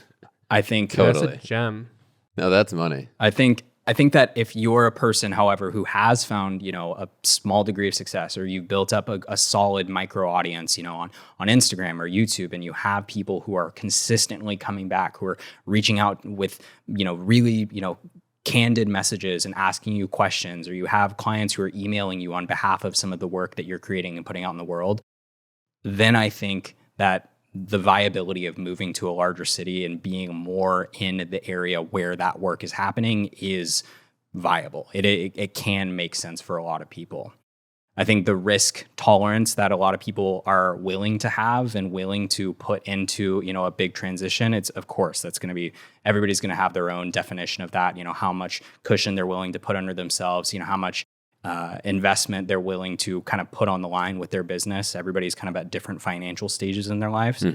I think That's a gem. No, that's money. I think that if you're a person, however, who has found, you know, a small degree of success, or you've built up a solid micro audience, you know, on Instagram or YouTube, and you have people who are consistently coming back, who are reaching out with, you know, really, you know, candid messages and asking you questions, or you have clients who are emailing you on behalf of some of the work that you're creating and putting out in the world, then I think that the viability of moving to a larger city and being more in the area where that work is happening is viable. It can make sense for a lot of people. I think the risk tolerance that a lot of people are willing to have and willing to put into, you know, a big transition, it's, of course, that's going to be, everybody's going to have their own definition of that, you know, how much cushion they're willing to put under themselves, you know, how much investment they're willing to kind of put on the line with their business. Everybody's kind of at different financial stages in their lives.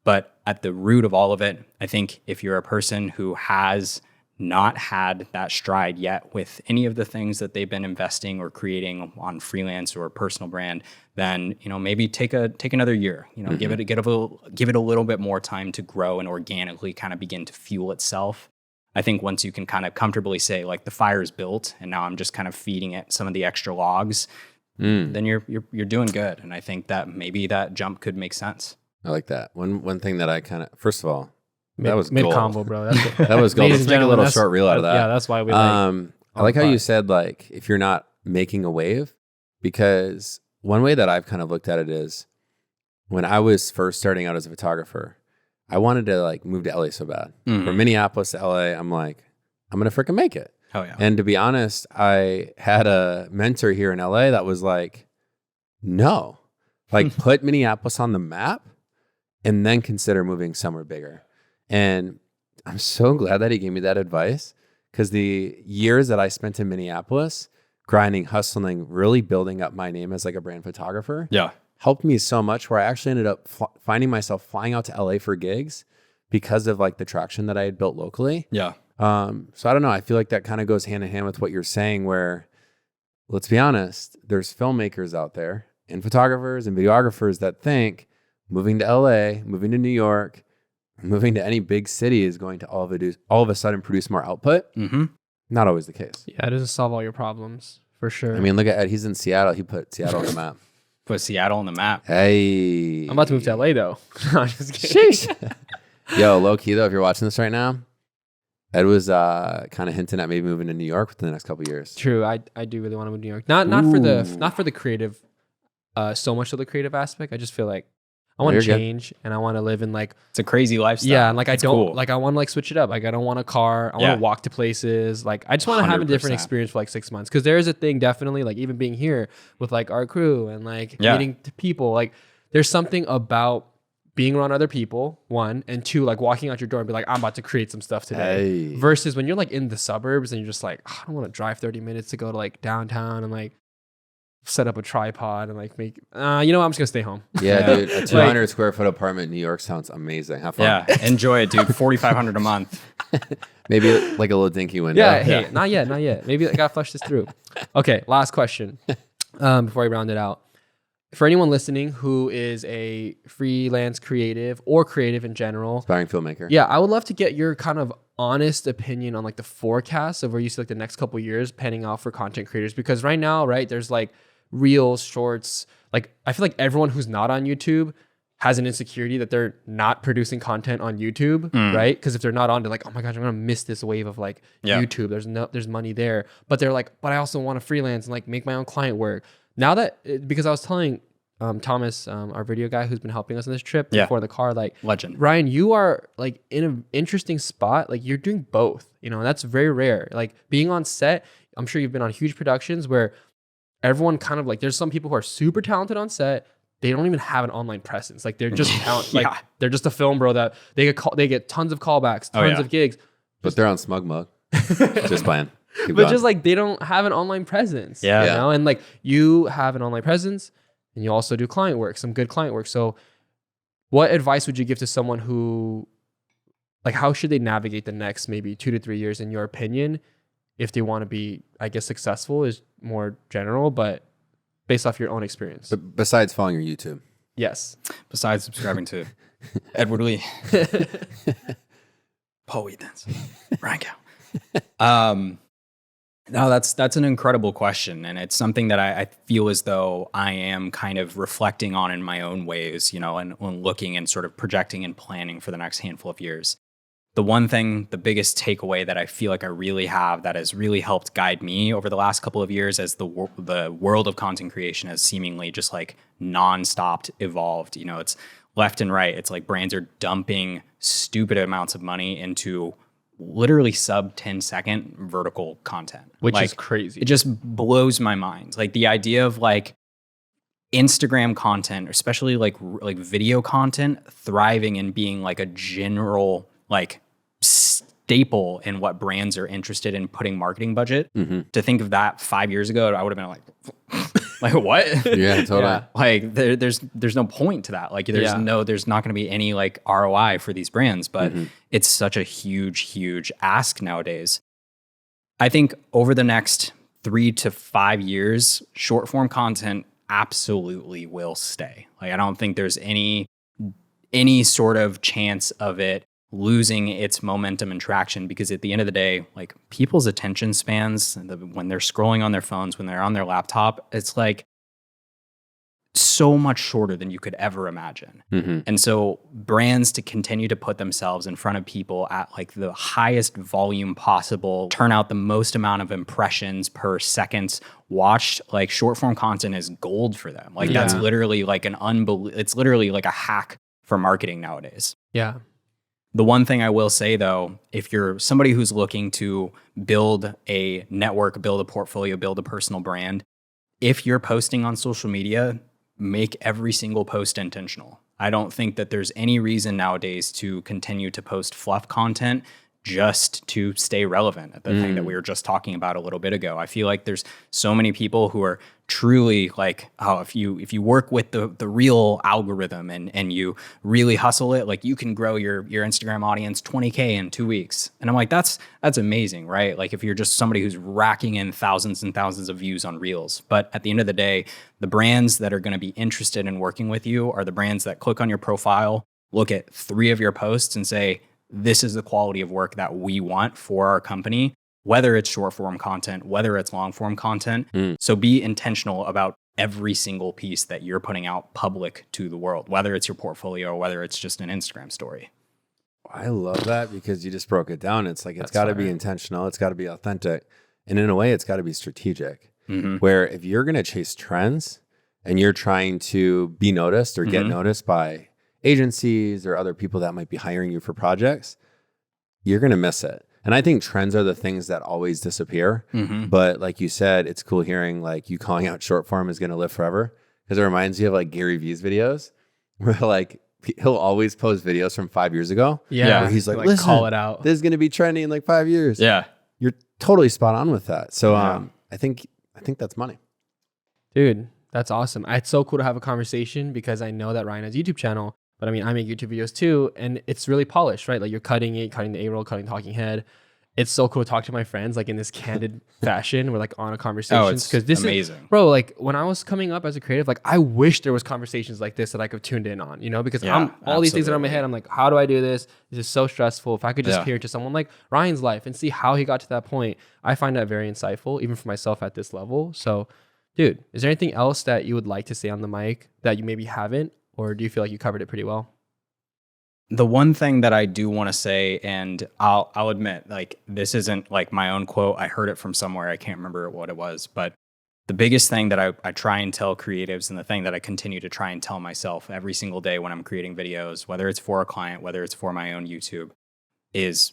But at the root of all of it, I think if you're a person who has not had that stride yet with any of the things that they've been investing or creating on freelance or personal brand, then, you know, maybe take another year, you know, give it a little bit more time to grow and organically kind of begin to fuel itself. I think once you can kind of comfortably say, like, the fire is built and now I'm just kind of feeding it some of the extra logs, then you're doing good. And I think that maybe that jump could make sense. I like that. One thing that I kind of, first of all, that was MIDCONVO, gold. bro. That's That was gold. Let's make a little short reel out of that. Yeah, that's why we I like how you said, like, if you're not making a wave, because one way that I've kind of looked at it is when I was first starting out as a photographer, I wanted to like move to LA so bad. From Minneapolis to LA, I'm like, I'm going to freaking make it. Oh, yeah. And to be honest, I had a mentor here in LA that was like, no, like put Minneapolis on the map and then consider moving somewhere bigger. And I'm so glad that he gave me that advice, because the years that I spent in Minneapolis, grinding, hustling, really building up my name as like a brand photographer, helped me so much, where I actually ended up finding myself flying out to LA for gigs because of like the traction that I had built locally. Yeah. So I don't know. I feel like that kind of goes hand in hand with what you're saying, where, let's be honest, there's filmmakers out there and photographers and videographers that think moving to LA, moving to New York, moving to any big city is going to all of a sudden produce more output. Not always the case. Yeah, it doesn't solve all your problems, for sure. I mean, look at Ed. He's in Seattle. He put Seattle on the map. Put Seattle on the map. Hey. I'm about to move to LA, though. No, I'm just kidding. Sheesh. Yo, low key, though, if you're watching this right now, Ed was kind of hinting at maybe moving to New York within the next couple of years. True, I do really want to move to New York. Not for the creative so much of the creative aspect. I just feel like I want to change and I want to live in like, it's a crazy lifestyle. Yeah. And like, it's I don't cool. like, I want to like switch it up. Like, I don't want a car. I want to walk to places. Like, I just want to have a different 100%. experience for like 6 months. Cause there is a thing definitely like even being here with like our crew and like meeting people, like there's something about being around other people, one, and two, like walking out your door and be like, I'm about to create some stuff today. Versus when you're like in the suburbs and you're just like, oh, I don't want to drive 30 minutes to go to like downtown and like set up a tripod and like make, you know what, I'm just gonna stay home. Yeah, dude, a 200 square foot apartment in New York sounds amazing. Have fun. Yeah, enjoy it, dude. $4,500 a month. Maybe like a little dinky window. Yeah, hey, not yet. Maybe I gotta flush this through. Okay, last question before I round it out. For anyone listening who is a freelance creative or creative in general, aspiring filmmaker. Yeah, I would love to get your kind of honest opinion on like the forecast of where you see like the next couple of years panning out for content creators. Because right now, right, there's like reels, shorts. Like I feel like everyone who's not on YouTube has an insecurity that they're not producing content on YouTube, right? Because if they're not on, they're like, oh my gosh, I'm gonna miss this wave of like YouTube. There's money there, but they're like, but I also want to freelance and like make my own client work. Now that because I was telling Thomas, our video guy who's been helping us on this trip before in the car, like legend, Ryan, you are like in an interesting spot. Like you're doing both, you know, and that's very rare. Like being on set, I'm sure you've been on huge productions where everyone kind of like, there's some people who are super talented on set. They don't even have an online presence. Like they're just like they're just a film bro that they get tons of callbacks, tons of gigs. But they're on Smug Mug. Just playing. But going. Just like they don't have an online presence. You know? And like you have an online presence and you also do client work, some good client work. So what advice would you give to someone who, like, how should they navigate the next maybe 2 to 3 years in your opinion, if they want to be, I guess, successful is more general, but based off your own experience? But besides following your YouTube. Yes. Besides subscribing to Edward Lee. Paul Edens. Ryan Cow. No, that's an incredible question. And it's something that I feel as though I am kind of reflecting on in my own ways, you know, and looking and sort of projecting and planning for the next handful of years. The one thing, the biggest takeaway that I feel like I really have that has really helped guide me over the last couple of years as the world of content creation has seemingly just like nonstop evolved. You know, it's left and right. It's like brands are dumping stupid amounts of money into literally sub 10-second vertical content, which like, is crazy. It just blows my mind. Like the idea of like Instagram content, especially like video content, thriving and being like a general like staple in what brands are interested in putting marketing budget. To think of that 5 years ago, I would have been like what? Yeah, totally. Like there's no point to that. Like there's not going to be any like ROI for these brands, but it's such a huge ask nowadays. I think over the next 3 to 5 years, short form content absolutely will stay. Like I don't think there's any sort of chance of it losing its momentum and traction, because at the end of the day, like people's attention spans, when they're scrolling on their phones, when they're on their laptop, it's like so much shorter than you could ever imagine. And so brands to continue to put themselves in front of people at like the highest volume possible, turn out the most amount of impressions per second watched, like short form content is gold for them. Like that's literally like it's literally like a hack for marketing nowadays. Yeah. The one thing I will say though, if you're somebody who's looking to build a network, build a portfolio, build a personal brand, if you're posting on social media, make every single post intentional. I don't think that there's any reason nowadays to continue to post fluff content just to stay relevant. The thing that we were just talking about a little bit ago. I feel like there's so many people who are truly like, oh, if you work with the real algorithm and you really hustle it, like you can grow your Instagram audience 20K in 2 weeks. And I'm like, that's amazing, right? Like if you're just somebody who's racking in thousands and thousands of views on Reels. But at the end of the day, the brands that are going to be interested in working with you are the brands that click on your profile, look at 3 of your posts and say, this is the quality of work that we want for our company, whether it's short form content, whether it's long form content. So be intentional about every single piece that you're putting out public to the world, whether it's your portfolio or whether it's just an Instagram story. I love that because you just broke it down. It's like, it's got to be intentional. It's got to be authentic. And in a way, it's got to be strategic. Where if you're going to chase trends and you're trying to be noticed or get noticed by agencies or other people that might be hiring you for projects, you're going to miss it. And I think trends are the things that always disappear. But like you said, it's cool hearing like you calling out short form is going to live forever, because it reminds you of like Gary Vee's videos where like he'll always post videos from 5 years ago. Yeah. Where he's like, listen, call it out. This is going to be trending in like 5 years. Yeah. You're totally spot on with that. So I think that's money. Dude, that's awesome. It's so cool to have a conversation because I know that Ryan has a YouTube channel, but I mean, I make YouTube videos too, and it's really polished, right? Like you're cutting the A-roll, cutting the talking head. It's so cool to talk to my friends like in this candid fashion. We're like on a conversation. Oh, it's amazing. Bro, like when I was coming up as a creative, like I wish there was conversations like this that I could tuned in on, you know, because all these things that are in my head. I'm like, how do I do this? This is so stressful. If I could just hear to someone like Ryan's life and see how he got to that point, I find that very insightful, even for myself at this level. So, dude, is there anything else that you would like to say on the mic that you maybe haven't, or do you feel like you covered it pretty well? The one thing that I do want to say, and I'll admit, like, this isn't like my own quote. I heard it from somewhere. I can't remember what it was. But the biggest thing that I try and tell creatives, and the thing that I continue to try and tell myself every single day when I'm creating videos, whether it's for a client, whether it's for my own YouTube, is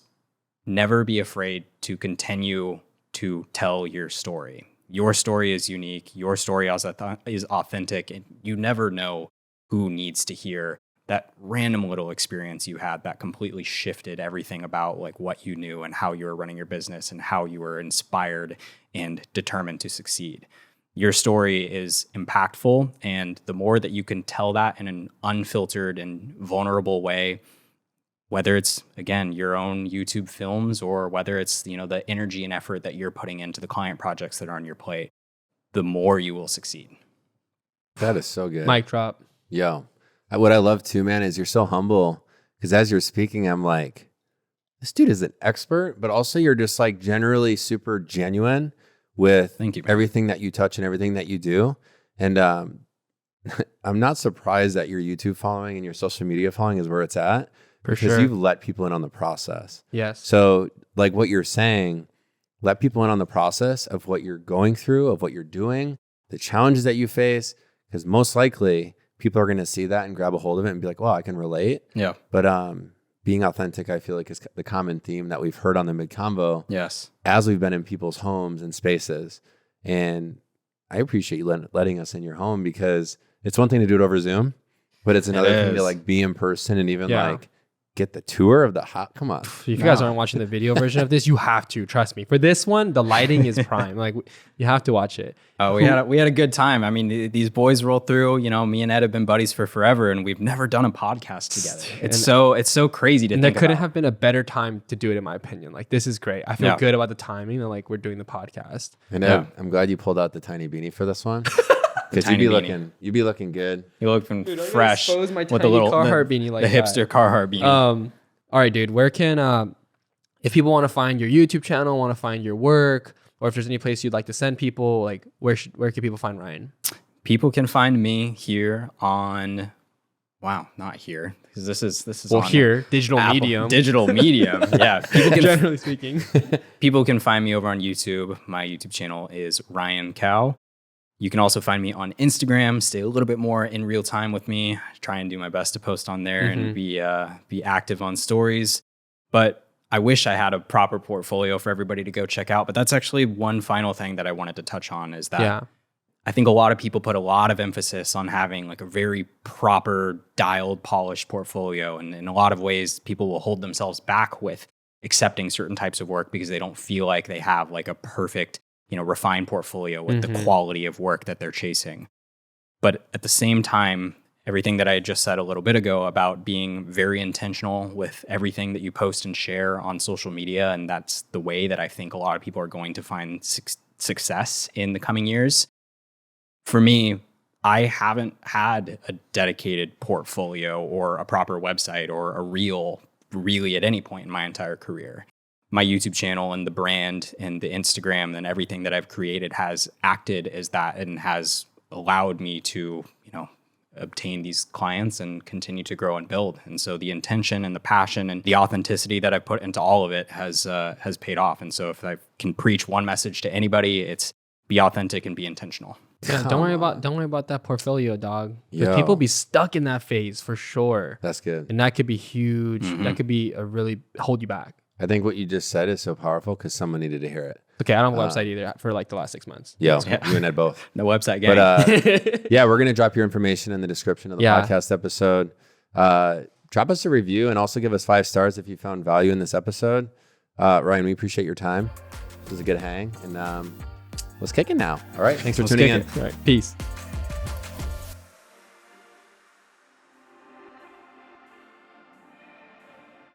never be afraid to continue to tell your story. Your story is unique. Your story is authentic. And you never know who needs to hear that random little experience you had that completely shifted everything about like what you knew and how you were running your business and how you were inspired and determined to succeed. Your story is impactful, and the more that you can tell that in an unfiltered and vulnerable way, whether it's, again, your own YouTube films or whether it's, you know, the energy and effort that you're putting into the client projects that are on your plate, the more you will succeed. That is so good. Mic drop. Yo. What I love too, man, is you're so humble, because as you're speaking, I'm like, this dude is an expert, but also you're just like generally super genuine with everything that you touch and everything that you do. And I'm not surprised that your YouTube following and your social media following is where it's at, because you've let people in on the process. Yes. So like what you're saying, let people in on the process of what you're going through, of what you're doing, the challenges that you face, because most likely people are going to see that and grab a hold of it and be like, well, I can relate. Yeah. But being authentic, I feel like, is the common theme that we've heard on the MIDCONVO. Yes. As we've been in people's homes and spaces. And I appreciate you letting us in your home, because it's one thing to do it over Zoom, but it's another thing to like be in person and even like get the tour of the hot. Come on. If you guys aren't watching the video version of this, you have to, trust me. For this one, the lighting is prime. Like you have to watch it. Oh, we had a good time. I mean, these boys roll through, you know, me and Ed have been buddies for forever, and we've never done a podcast together. It's so crazy to think about. There couldn't have been a better time to do it, in my opinion. Like, this is great. I feel good about the timing and like we're doing the podcast. And Ed, I'm glad you pulled out the tiny beanie for this one. Because you'd be looking good. You're looking fresh expose my with the little Carhartt beanie like the hipster Carhartt beanie. All right, dude. Where can if people want to find your YouTube channel, want to find your work, or if there's any place you'd like to send people, like where can people find Ryan? People can find me here on not here, because this is on here, digital medium. Yeah. Generally speaking. People can find me over on YouTube. My YouTube channel is Ryan Cow. You can also find me on Instagram, stay a little bit more in real time with me, try and do my best to post on there and be active on stories. But I wish I had a proper portfolio for everybody to go check out. But that's actually one final thing that I wanted to touch on, is that I think a lot of people put a lot of emphasis on having like a very proper, dialed, polished portfolio. And in a lot of ways, people will hold themselves back with accepting certain types of work because they don't feel like they have like a perfect, you know, refined portfolio with the quality of work that they're chasing. But at the same time, everything that I just said a little bit ago about being very intentional with everything that you post and share on social media, and that's the way that I think a lot of people are going to find success in the coming years. For me, I haven't had a dedicated portfolio or a proper website or a reel really at any point in my entire career. My YouTube channel and the brand and the Instagram and everything that I've created has acted as that and has allowed me to, you know, obtain these clients and continue to grow and build. And so the intention and the passion and the authenticity that I put into all of it has paid off. And so if I can preach one message to anybody, it's be authentic and be intentional. Yeah, don't worry about that portfolio, dog. Because Yo. people be stuck in that phase for sure. That's good. And that could be huge. That could be a really hold you back. I think what you just said is so powerful because someone needed to hear it. Okay, I don't have a website either for like the last 6 months. Yo, you and Ed both. No website gang. But yeah, we're going to drop your information in the description of the podcast episode. Drop us a review and also give us 5 stars if you found value in this episode. Ryan, we appreciate your time. It was a good hang. And let's kick it now. All right. Thanks for tuning in. All right. Peace.